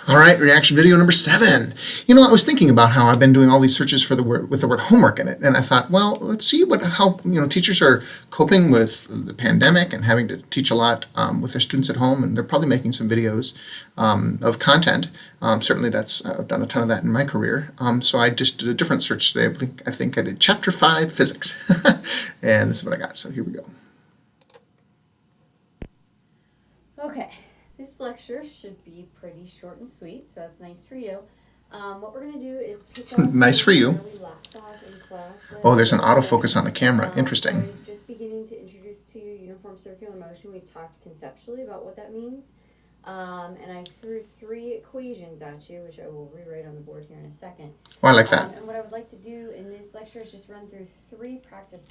All right, reaction video number 7. I was thinking about how I've been doing all these searches for the word with the word homework in it, and I thought, well, let's see how teachers are coping with the pandemic and having to teach a lot with their students at home, and they're probably making some videos of content. Certainly, I've done a ton of that in my career. So I just did a different search today. I think I did Chapter 5 Physics, and this is what I got. So here we go. Okay, this lecture should be pretty short and sweet, so that's nice for you. What we're going to do is pick up nice for you. where we left off in class. Oh, there's an autofocus on the camera. Interesting. I was just beginning to introduce to you uniform circular motion. We talked conceptually about what that means. And I threw 3 equations at you, which I will rewrite on the board here in a second. Oh, I like that. And what I would like to do in this lecture is just run through 3 practice.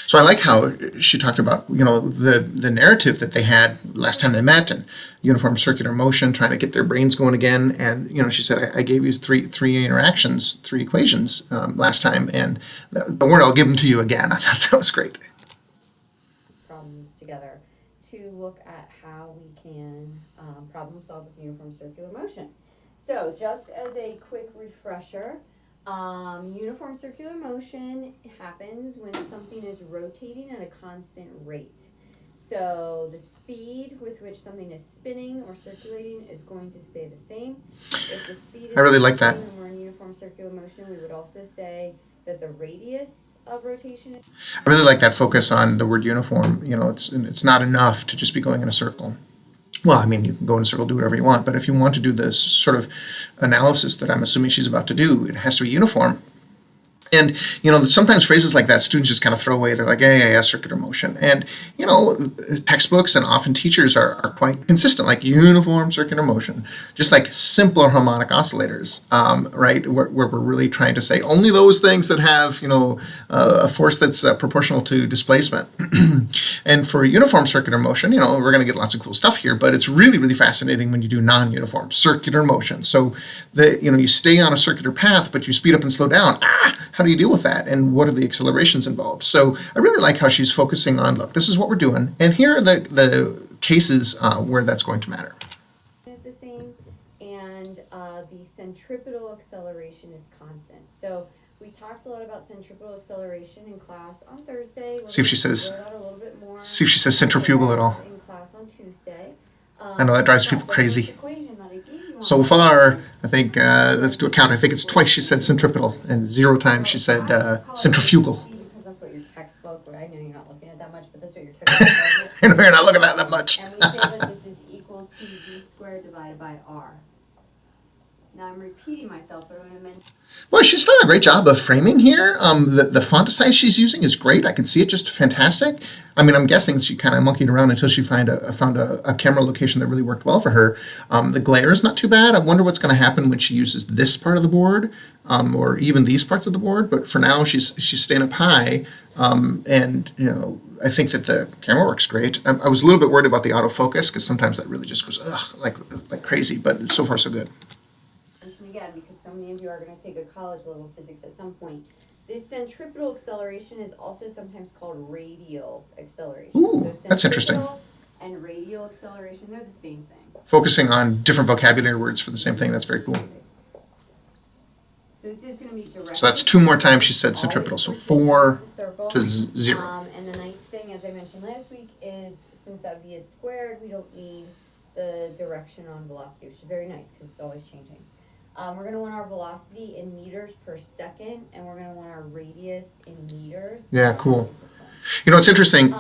So I like how she talked about, the narrative that they had last time they met, and uniform circular motion, trying to get their brains going again. And she said, I gave you three interactions, 3 equations last time, and don't worry, I'll give them to you again. I thought that was great. Problems together to look at how we can problem solve with uniform circular motion. So just as a quick refresher, uniform circular motion happens when something is rotating at a constant rate. So the speed with which something is spinning or circulating is going to stay the same. If the speed is I really like that. When we're in uniform circular motion, we would also say that the radius of rotation. I really like that focus on the word uniform. It's not enough to just be going in a circle. Well, I mean, you can go in a circle, do whatever you want, but if you want to do this sort of analysis that I'm assuming she's about to do, it has to be uniform. And, sometimes phrases like that, students just kind of throw away. They're like, yeah, circular motion. And, textbooks and often teachers are quite consistent, like uniform circular motion, just like simpler harmonic oscillators, right? Where we're really trying to say only those things that have, a force that's proportional to displacement. And for uniform circular motion, we're going to get lots of cool stuff here, but it's really, really fascinating when you do non-uniform circular motion. So you stay on a circular path, but you speed up and slow down. How do you deal with that? And what are the accelerations involved? So I really like how she's focusing on, look, this is what we're doing, and here are the cases where that's going to matter. Is the same, and the centripetal acceleration is constant. So we talked a lot about centripetal acceleration in class on Thursday. See if she says centrifugal at all. In class on Tuesday. I know that drives people crazy. So far, I think, let's do a count. I think it's twice she said centripetal and 0 times she said centrifugal. Because that's what your textbook, I know you're not looking at that much, but that's what your textbook says. I know you're not looking at that much. And we say that this is equal to v squared divided by r. Now I'm repeating myself, but I'm going to mention. Well, she's done a great job of framing here. The font size she's using is great. I can see it just fantastic. I mean, I'm guessing she kind of monkeyed around until she found a camera location that really worked well for her. The glare is not too bad. I wonder what's going to happen when she uses this part of the board or even these parts of the board. But for now, she's staying up high. And, I think that the camera works great. I was a little bit worried about the autofocus because sometimes that really just goes like crazy. But so far, so good. Again, because so many of you are going to take a college level physics at some point. This centripetal acceleration is also sometimes called radial acceleration. Ooh, so that's interesting. And radial acceleration, they're the same thing. Focusing on different vocabulary words for the same thing, that's very cool. So this is going to be direct. So that's 2 more times she said centripetal, so 4 to 0. And the nice thing, as I mentioned last week, is since that v is squared, we don't need the direction on velocity, which is very nice because it's always changing. We're going to want our velocity in meters per second, and we're going to want our radius in meters. Yeah, cool. It's interesting.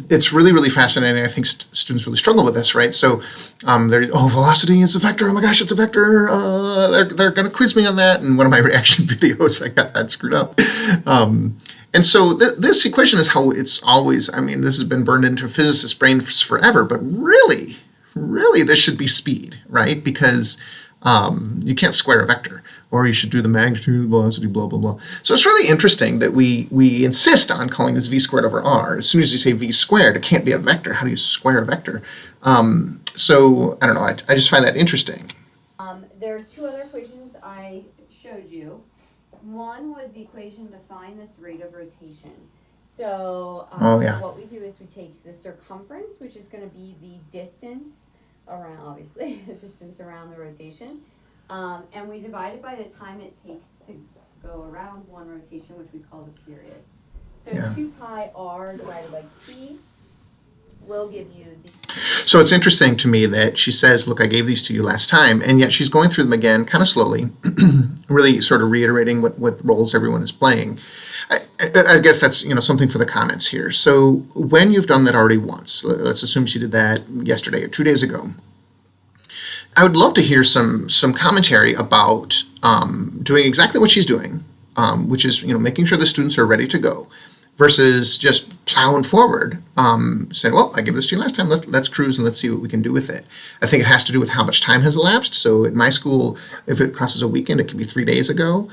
It's really, really fascinating. I think students really struggle with this, right? So velocity is a vector. Oh my gosh, it's a vector. They're going to quiz me on that. And one of my reaction videos, I got that screwed up. And so this equation is how it's always, this has been burned into physicists' brains forever, but really, really, this should be speed, right? Because you can't square a vector, or you should do the magnitude, velocity, blah, blah, blah. So it's really interesting that we insist on calling this v squared over r. As soon as you say v squared, it can't be a vector. How do you square a vector? So I don't know. I just find that interesting. There's 2 other equations I showed you. One was the equation to find this rate of rotation. So what we do is we take the circumference, which is going to be the distance around, obviously, the distance around the rotation. And we divide it by the time it takes to go around one rotation, which we call the period. So Yeah. 2 pi r divided by t will give you the. So it's interesting to me that she says, look, I gave these to you last time, and yet she's going through them again kind of slowly, really sort of reiterating what roles everyone is playing. I guess that's something for the comments here. So when you've done that already once, let's assume she did that yesterday or 2 days ago, I would love to hear some commentary about doing exactly what she's doing, which is making sure the students are ready to go, versus just plowing forward, saying, well, I gave this to you last time, let's cruise and let's see what we can do with it. I think it has to do with how much time has elapsed. So at my school, if it crosses a weekend, it can be 3 days ago.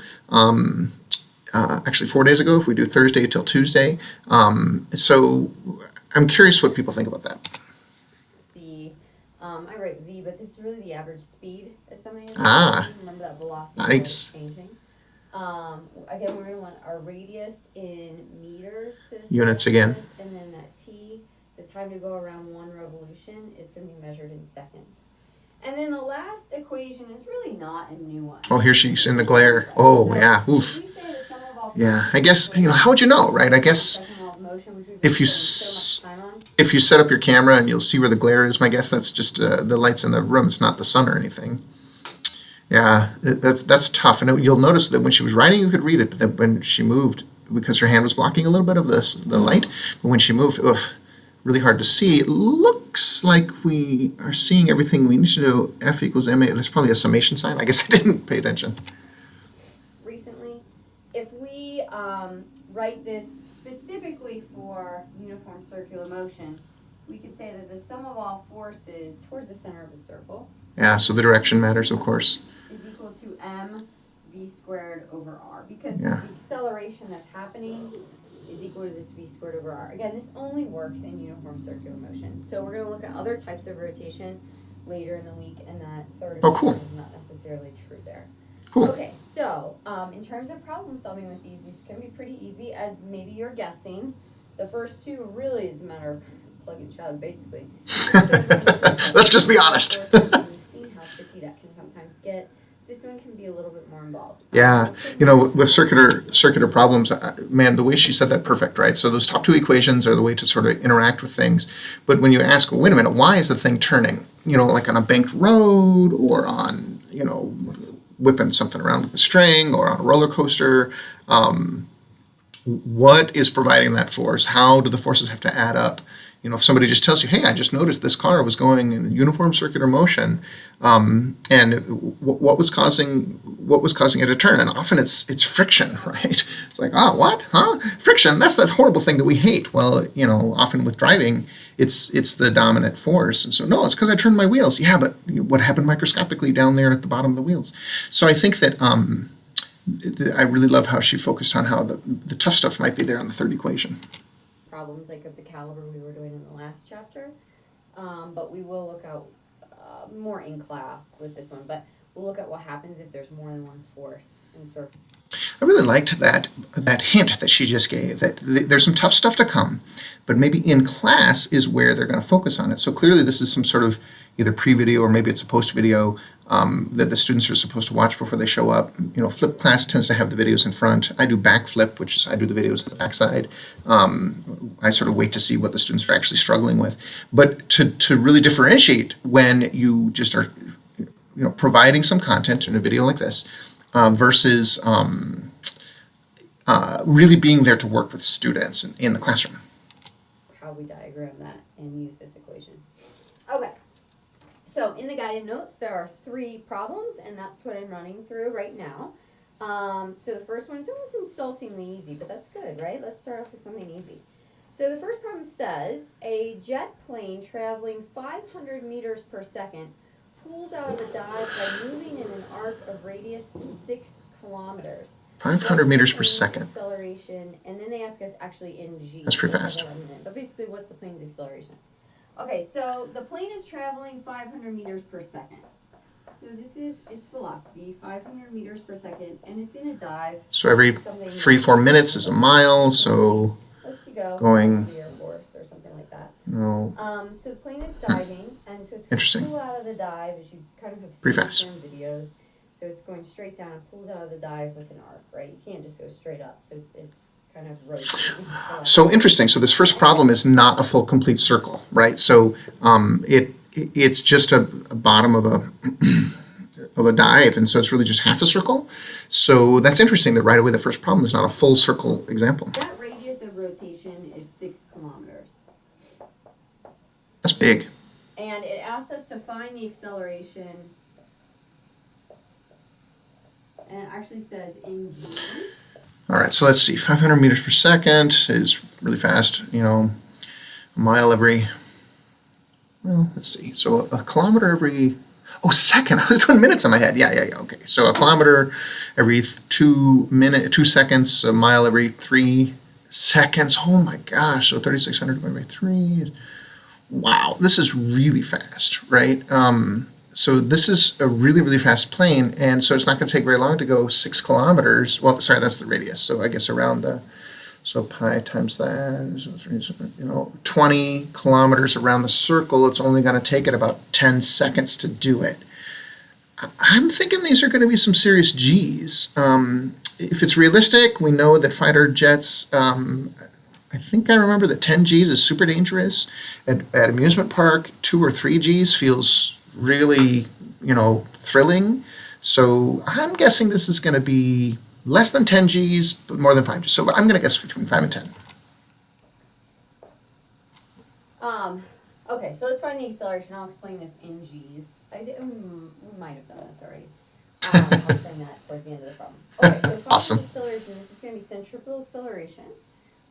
Actually 4 days ago if we do Thursday till Tuesday. So I'm curious what people think about that. I write V, but this is really the average speed of something. Remember that velocity Nice. changing. Again, we're going to want our radius in meters to Units again. this, and then that t, the time to go around one revolution, is going to be measured in seconds. And then the last equation is really not a new one. Oh, here she's in the glare. Oh, So yeah. we Oof. say the sum of all Yeah. I guess how would you know, right? I guess second law of motion, which we've if you been spending so much time on. if you set up your camera and you'll see where the glare is, my guess that's just the lights in the room. It's not the sun or anything. Yeah, that's tough. And you'll notice that when she was writing, you could read it, but then when she moved, because her hand was blocking a little bit of the light, but when she moved, really hard to see. It looks like we are seeing everything we need to do. F equals ma. There's probably a summation sign. I guess I didn't pay attention. Recently, if we write this specifically for uniform circular motion, we could say that the sum of all forces towards the center of the circle Yeah, so the direction matters, of course. is equal to m v squared over r, because Yeah. the acceleration that's happening is equal to this v squared over r. Again, this only works in uniform circular motion. So we're going to look at other types of rotation later in the week, and that third Oh, cool. is not necessarily true there. Cool. Okay, so in terms of problem solving with these can be pretty easy, as maybe you're guessing. The first two really is a matter of plug and chug, basically. Let's just be honest. We've seen how tricky that can sometimes get. This one can be a little bit more involved. Yeah, with circular problems, man, the way she said that, perfect, right? So those top two equations are the way to sort of interact with things. But when you ask, well, wait a minute, why is the thing turning? Like on a banked road, or on, whipping something around with a string, or on a roller coaster. What is providing that force? How do the forces have to add up? If somebody just tells you, hey, I just noticed this car was going in uniform circular motion, and what was causing it to turn? And often it's friction, right? It's like, what? Huh? Friction, that's that horrible thing that we hate. Well, often with driving, it's the dominant force. And so, no, it's because I turned my wheels. Yeah, but what happened microscopically down there at the bottom of the wheels? So I think that I really love how she focused on how the tough stuff might be there on the third equation. Problems like of the caliber we were doing in the last chapter, but we will look out more in class with this one, but we'll look at what happens if there's more than one force in circle. I really liked that hint that she just gave, that there's some tough stuff to come, but maybe in class is where they're going to focus on it. So clearly this is some sort of either pre-video or maybe it's a post-video that the students are supposed to watch before they show up. Flip class tends to have the videos in front. I do backflip, which is I do the videos on the backside. I sort of wait to see what the students are actually struggling with. But to really differentiate when you just are providing some content in a video like this, versus really being there to work with students in the classroom. How we diagram that and use this equation. Okay, so in the guided notes there are 3 problems, and that's what I'm running through right now. So the first one is almost insultingly easy, but that's good, right? Let's start off with something easy. So the first problem says a jet plane traveling 500 meters per second pulls out of a dive by moving in an arc of radius 6 kilometers. 500 meters per second. Acceleration, and then they ask us actually in g. That's pretty fast. But basically, what's the plane's acceleration? Okay, so the plane is traveling 500 meters per second. So this is its velocity, 500 meters per second, and it's in a dive. So every 3-4 minutes is a mile, so Let's go going to the Air Force or something like that. Oh, So the plane is diving, and so it's going to interesting. pull out of the dive, as you kind of have Pretty seen fast. in videos. So it's going straight down and pulls out of the dive with an arc, right? You can't just go straight up. So it's kind of rotating. So interesting. So this first problem is not a full complete circle, right? So it's just a bottom of a dive, and so it's really just half a circle. So that's interesting that right away the first problem is not a full circle example. That radius of rotation is 6 kilometers. That's big. And it asks us to find the acceleration, and it actually says in G's. All right, so let's see. 500 meters per second is really fast. A mile every. Well, let's see. So a kilometer every. Oh, second. I was doing minutes in my head. Yeah. Okay. So a kilometer every 2 seconds. A mile every 3 seconds. Oh my gosh. So 3,600 divided by 3. Wow, this is really fast, right? So this is a really, really fast plane, and so it's not going to take very long to go 6 kilometers. Well, sorry, that's the radius. So I guess around so pi times that, 20 kilometers around the circle. It's only going to take it about 10 seconds to do it. I'm thinking these are going to be some serious G's. If it's realistic, we know that fighter jets. I think I remember that 10 Gs is super dangerous. At amusement park, 2 or 3 Gs feels really, thrilling. So I'm guessing this is going to be less than 10 Gs, but more than 5 Gs. So I'm going to guess between 5 and 10. Okay, so let's find the acceleration. I'll explain this in G's. We might have done this already. I'll explain that towards the end of the problem. Okay, so find Awesome. the acceleration. This is going to be centripetal acceleration.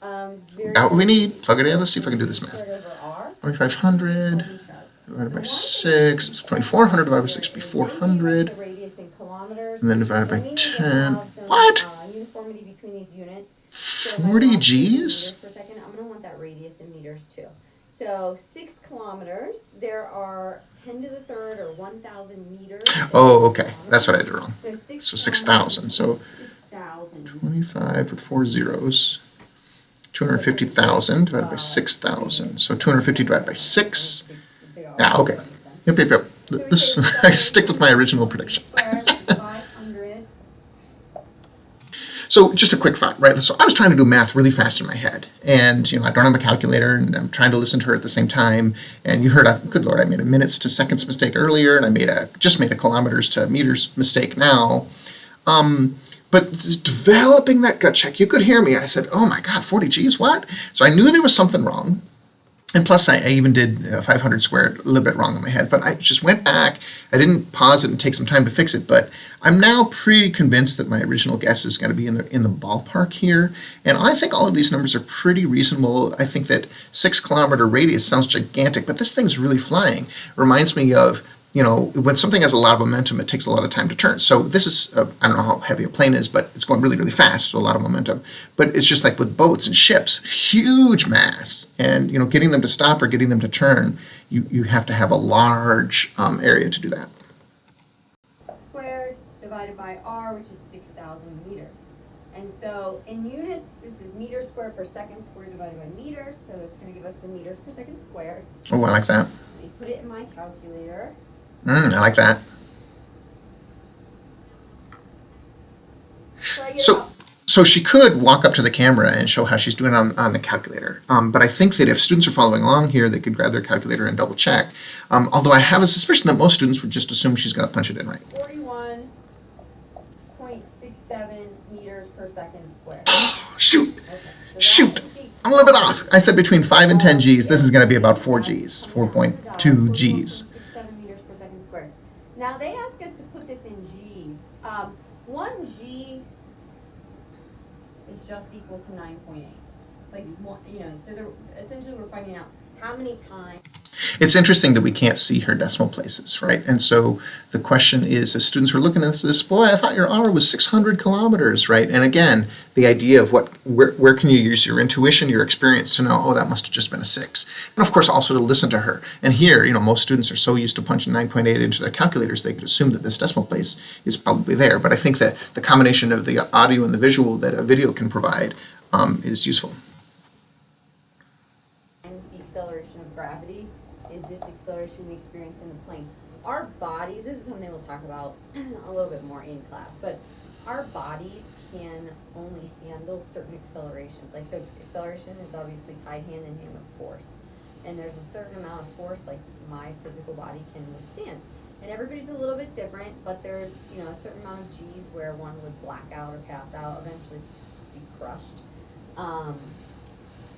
Got what we need. Plug it in. Let's see if I can do this math. Squared over R. 2,500 divided by 6. 2,400 divided by 6 would be 400. The radius in kilometers. And then divided by we need to 10. have some, What? Uniformity between these units. So if I 40 want this in Gs? meters per second, I'm going to want that radius in meters too. So 6 kilometers, there are 10 to the third or 1,000 meters. Oh, okay. That's what I did wrong. So 6,000. So 6,000. 25 with 4 zeros. 250,000 divided by 6,000. So 250 divided by 6. Yeah, okay. Yep. This, I stick with my original prediction. So just a quick thought, right? So I was trying to do math really fast in my head, and I don't have a calculator, and I'm trying to listen to her at the same time. And you heard, good Lord, I made a minutes to seconds mistake earlier, and I just made a kilometers to meters mistake now. But developing that gut check, you could hear me. I said, "Oh my God, 40 Gs, what?" So I knew there was something wrong. And plus, I even did 500 squared a little bit wrong in my head. But I just went back. I didn't pause it and take some time to fix it. But I'm now pretty convinced that my original guess is going to be in the ballpark here. And I think all of these numbers are pretty reasonable. I think that 6 kilometer radius sounds gigantic, but this thing's really flying. Reminds me of, when something has a lot of momentum, it takes a lot of time to turn. So this is, I don't know how heavy a plane is, but it's going really, really fast, so a lot of momentum. But it's just like with boats and ships, huge mass. And, getting them to stop or getting them to turn, you have to have a large area to do that. Squared divided by R, which is 6,000 meters. And so in units, this is meters squared per second squared divided by meters. So it's going to give us the meters per second squared. Oh, I like that. Let me put it in my calculator. I like that. So she could walk up to the camera and show how she's doing on the calculator. But I think that if students are following along here, they could grab their calculator and double check. Although I have a suspicion that most students would just assume she's going to punch it in right. 41.67 meters per second squared. Shoot! Okay, so Shoot! I'm a little bit off. I said between 5 and 10 Gs. This is going to be about 4 Gs, 4.2 Gs. 6.7 meters per second squared. Now they ask us to put this in Gs. 1 G is just equal to 9.8. It's like, so essentially we're finding out how many times. It's interesting that we can't see her decimal places, right? And so the question is, as students were looking at this, boy, I thought your R was 600 kilometers, right? And again, the idea of where can you use your intuition, your experience to know, oh, that must have just been a 6. And of course, also to listen to her. And here, most students are so used to punching 9.8 into their calculators, they could assume that this decimal place is probably there. But I think that the combination of the audio and the visual that a video can provide is useful. The acceleration of acceleration we experience in the plane. Our bodies, this is something we'll talk about a little bit more in class, but our bodies can only handle certain accelerations. Like, so acceleration is obviously tied hand in hand with force. And there's a certain amount of force like my physical body can withstand. And everybody's a little bit different, but there's, a certain amount of G's where one would black out or pass out, eventually be crushed.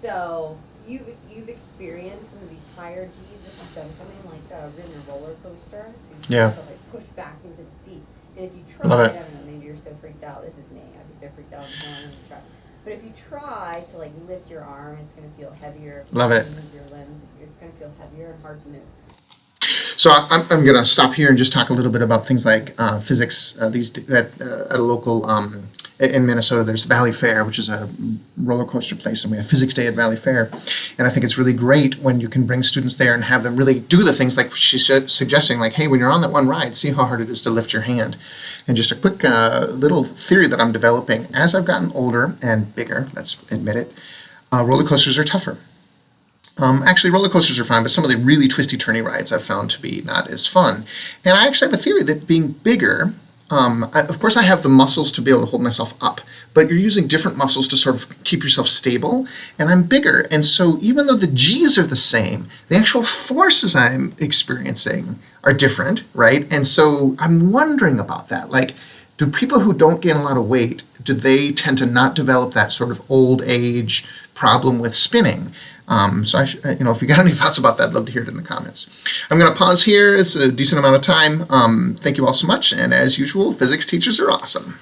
So you've experienced some of these higher G's. This is them coming like ridden a roller coaster. So you have to like push back into the seat. And if you try, I don't know, maybe you're so freaked out. This is me. I'd be so freaked out when you try. But if you try to like lift your arm, it's going to feel heavier. Love it. Move your limbs. It's going to feel heavier and hard to move. So I'm going to stop here and just talk a little bit about things like physics. At a local in Minnesota, there's Valley Fair, which is a roller coaster place, and we have Physics Day at Valley Fair. And I think it's really great when you can bring students there and have them really do the things like she's suggesting, like, hey, when you're on that one ride, see how hard it is to lift your hand. And just a quick little theory that I'm developing as I've gotten older and bigger, let's admit it, roller coasters are tougher. Actually, roller coasters are fine, but some of the really twisty, turny rides I've found to be not as fun. And I actually have a theory that being bigger, of course I have the muscles to be able to hold myself up, but you're using different muscles to sort of keep yourself stable, and I'm bigger. And so even though the G's are the same, the actual forces I'm experiencing are different, right? And so I'm wondering about that. Like, do people who don't gain a lot of weight, do they tend to not develop that sort of old age problem with spinning? So if you got any thoughts about that, I'd love to hear it in the comments. I'm going to pause here. It's a decent amount of time. Thank you all so much. And as usual, physics teachers are awesome.